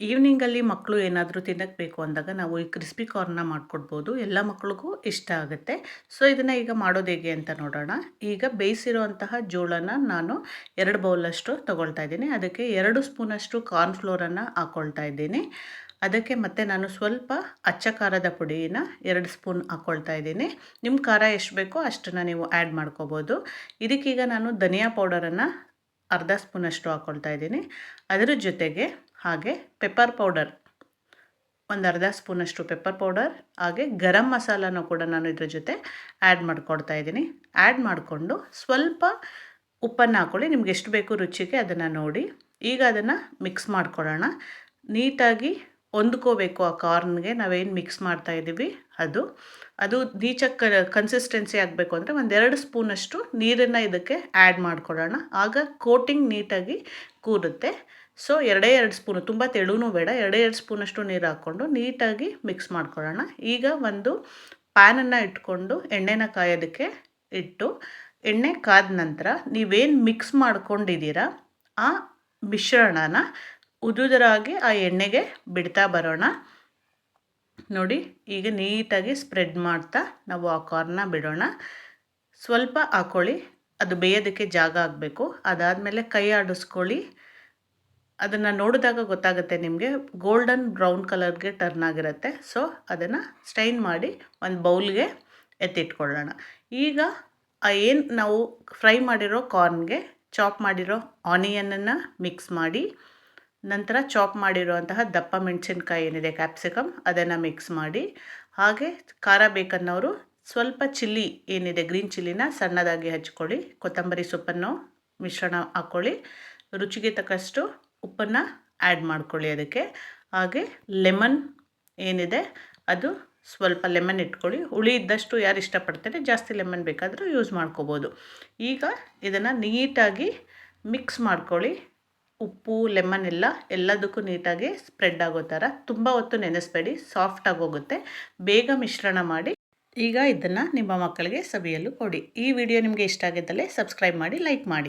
ಈವ್ನಿಂಗಲ್ಲಿ ಮಕ್ಕಳು ಏನಾದರೂ ತಿನ್ನಕ್ಕೆ ಬೇಕು ಅಂದಾಗ ನಾವು ಈ ಕ್ರಿಸ್ಪಿ ಕಾರ್ನ್ನ ಮಾಡಿಕೊಡ್ಬೋದು. ಎಲ್ಲ ಮಕ್ಳಿಗೂ ಇಷ್ಟ ಆಗುತ್ತೆ. ಸೊ ಇದನ್ನು ಈಗ ಮಾಡೋದು ಹೇಗೆ ಅಂತ ನೋಡೋಣ. ಈಗ ಬೇಯಿಸಿರುವಂತಹ ಜೋಳನ ನಾನು 2 ಬೌಲಷ್ಟು ತೊಗೊಳ್ತಾ ಇದ್ದೀನಿ. ಅದಕ್ಕೆ 2 ಸ್ಪೂನಷ್ಟು ಕಾರ್ನ್ ಫ್ಲೋರನ್ನು ಹಾಕ್ಕೊಳ್ತಾ ಇದ್ದೀನಿ. ಅದಕ್ಕೆ ಮತ್ತೆ ನಾನು ಸ್ವಲ್ಪ ಅಚ್ಚ ಖಾರದ ಪುಡಿನ 2 ಸ್ಪೂನ್ ಹಾಕ್ಕೊಳ್ತಾ ಇದ್ದೀನಿ. ನಿಮ್ಮ ಖಾರ ಎಷ್ಟು ಬೇಕೋ ಅಷ್ಟನ್ನು ನೀವು ಆ್ಯಡ್ ಮಾಡ್ಕೋಬೋದು. ಇದಕ್ಕೀಗ ನಾನು ಧನಿಯಾ ಪೌಡರನ್ನು ಅರ್ಧ ಸ್ಪೂನಷ್ಟು ಹಾಕ್ಕೊಳ್ತಾ ಇದ್ದೀನಿ. ಅದರ ಜೊತೆಗೆ ಹಾಗೆ ಪೆಪ್ಪರ್ ಪೌಡರ್ ಒಂದು ಅರ್ಧ ಸ್ಪೂನಷ್ಟು ಪೆಪ್ಪರ್ ಪೌಡರ್, ಹಾಗೆ ಗರಂ ಮಸಾಲನೂ ಕೂಡ ನಾನು ಇದ್ರ ಜೊತೆ ಆ್ಯಡ್ ಮಾಡ್ಕೊಳ್ತಾ ಇದ್ದೀನಿ. ಆ್ಯಡ್ ಮಾಡಿಕೊಂಡು ಸ್ವಲ್ಪ ಉಪ್ಪನ್ನು ಹಾಕ್ಕೊಳ್ಳಿ, ನಿಮ್ಗೆ ಎಷ್ಟು ಬೇಕು ರುಚಿಗೆ ಅದನ್ನು ನೋಡಿ. ಈಗ ಅದನ್ನು ಮಿಕ್ಸ್ ಮಾಡ್ಕೊಳ್ಳೋಣ. ನೀಟಾಗಿ ಹೊಂದ್ಕೋಬೇಕು ಆ ಕಾರ್ನ್ಗೆ ನಾವೇನು ಮಿಕ್ಸ್ ಮಾಡ್ತಾ ಇದ್ದೀವಿ ಅದು ನೀಚಕ್ಕೆ ಕನ್ಸಿಸ್ಟೆನ್ಸಿ ಆಗಬೇಕು ಅಂದರೆ ಒಂದು 2 ಸ್ಪೂನಷ್ಟು ನೀರನ್ನು ಇದಕ್ಕೆ ಆ್ಯಡ್ ಮಾಡ್ಕೊಳ್ಳೋಣ. ಆಗ ಕೋಟಿಂಗ್ ನೀಟಾಗಿ ಕೂರುತ್ತೆ. ಸೊ 2 ಸ್ಪೂನು, ತುಂಬ ತೆಳುನೂ ಬೇಡ, 2 ಸ್ಪೂನಷ್ಟು ನೀರು ಹಾಕ್ಕೊಂಡು ನೀಟಾಗಿ ಮಿಕ್ಸ್ ಮಾಡ್ಕೊಳ್ಳೋಣ. ಈಗ ಒಂದು ಪ್ಯಾನನ್ನು ಇಟ್ಕೊಂಡು ಎಣ್ಣೆನ ಕಾಯೋದಕ್ಕೆ ಇಟ್ಟು, ಎಣ್ಣೆ ಕಾದ ನಂತರ ನೀವೇನು ಮಿಕ್ಸ್ ಮಾಡ್ಕೊಂಡಿದ್ದೀರಾ ಆ ಮಿಶ್ರಣನ ಉದುರಾಗಿ ಆ ಎಣ್ಣೆಗೆ ಬಿಡ್ತಾ ಬರೋಣ. ನೋಡಿ, ಈಗ ನೀಟಾಗಿ ಸ್ಪ್ರೆಡ್ ಮಾಡ್ತಾ ನಾವು ಆ ಕಾರ್ನ ಬಿಡೋಣ. ಸ್ವಲ್ಪ ಹಾಕ್ಕೊಳ್ಳಿ, ಅದು ಬೇಯೋದಕ್ಕೆ ಜಾಗ ಆಗಬೇಕು. ಅದಾದಮೇಲೆ ಕೈ ಆಡಿಸ್ಕೊಳ್ಳಿ. ಅದನ್ನು ನೋಡಿದಾಗ ಗೊತ್ತಾಗುತ್ತೆ ನಿಮಗೆ, ಗೋಲ್ಡನ್ ಬ್ರೌನ್ ಕಲರ್ಗೆ ಟರ್ನ್ ಆಗಿರುತ್ತೆ. ಸೊ ಅದನ್ನು ಸ್ಟೈನ್ ಮಾಡಿ ಒಂದು ಬೌಲ್ಗೆ ಎತ್ತಿಟ್ಕೊಳ್ಳೋಣ. ಈಗ ಏನು ನಾವು ಫ್ರೈ ಮಾಡಿರೋ ಕಾರ್ನ್ಗೆ ಚಾಪ್ ಮಾಡಿರೋ ಆನಿಯನನ್ನು ಮಿಕ್ಸ್ ಮಾಡಿ, ನಂತರ ಚಾಪ್ ಮಾಡಿರುವಂತಹ ದಪ್ಪ ಮೆಣಸಿನ್ಕಾಯಿ ಏನಿದೆ ಕ್ಯಾಪ್ಸಿಕಮ್ ಅದನ್ನು ಮಿಕ್ಸ್ ಮಾಡಿ, ಹಾಗೆ ಖಾರ ಬೇಕನ್ನೋರು ಸ್ವಲ್ಪ ಚಿಲ್ಲಿ ಏನಿದೆ ಗ್ರೀನ್ ಚಿಲ್ಲಿನ ಸಣ್ಣದಾಗಿ ಹಚ್ಕೊಳ್ಳಿ, ಕೊತ್ತಂಬರಿ ಸೊಪ್ಪನ್ನು ಮಿಶ್ರಣ ಹಾಕ್ಕೊಳ್ಳಿ, ರುಚಿಗೆ ತಕ್ಕಷ್ಟು ಉಪ್ಪನ್ನು ಆ್ಯಡ್ ಮಾಡ್ಕೊಳ್ಳಿ ಅದಕ್ಕೆ. ಹಾಗೆ ಲೆಮನ್ ಏನಿದೆ ಅದು ಸ್ವಲ್ಪ ಲೆಮನ್ ಇಟ್ಕೊಳ್ಳಿ. ಹುಳಿ ಇದ್ದಷ್ಟು ಯಾರು ಇಷ್ಟಪಡ್ತಾರೆ ಜಾಸ್ತಿ ಲೆಮನ್ ಬೇಕಾದರೂ ಯೂಸ್ ಮಾಡ್ಕೋಬೋದು. ಈಗ ಇದನ್ನು ನೀಟಾಗಿ ಮಿಕ್ಸ್ ಮಾಡ್ಕೊಳ್ಳಿ. ಉಪ್ಪು ಲೆಮನ್ ಎಲ್ಲದಕ್ಕೂ ನೀಟಾಗಿ ಸ್ಪ್ರೆಡ್ ಆಗೋ ಥರ. ತುಂಬ ಹೊತ್ತು ನೆನೆಸಬೇಡಿ, ಸಾಫ್ಟಾಗಿ ಹೋಗುತ್ತೆ. ಬೇಗ ಮಿಶ್ರಣ ಮಾಡಿ ಈಗ ಇದನ್ನು ನಿಮ್ಮ ಮಕ್ಕಳಿಗೆ ಸವಿಯಲು ಕೊಡಿ. ಈ ವಿಡಿಯೋ ನಿಮಗೆ ಇಷ್ಟ ಆಗಿದ್ದಲ್ಲಿ ಸಬ್ಸ್ಕ್ರೈಬ್ ಮಾಡಿ, ಲೈಕ್ ಮಾಡಿ.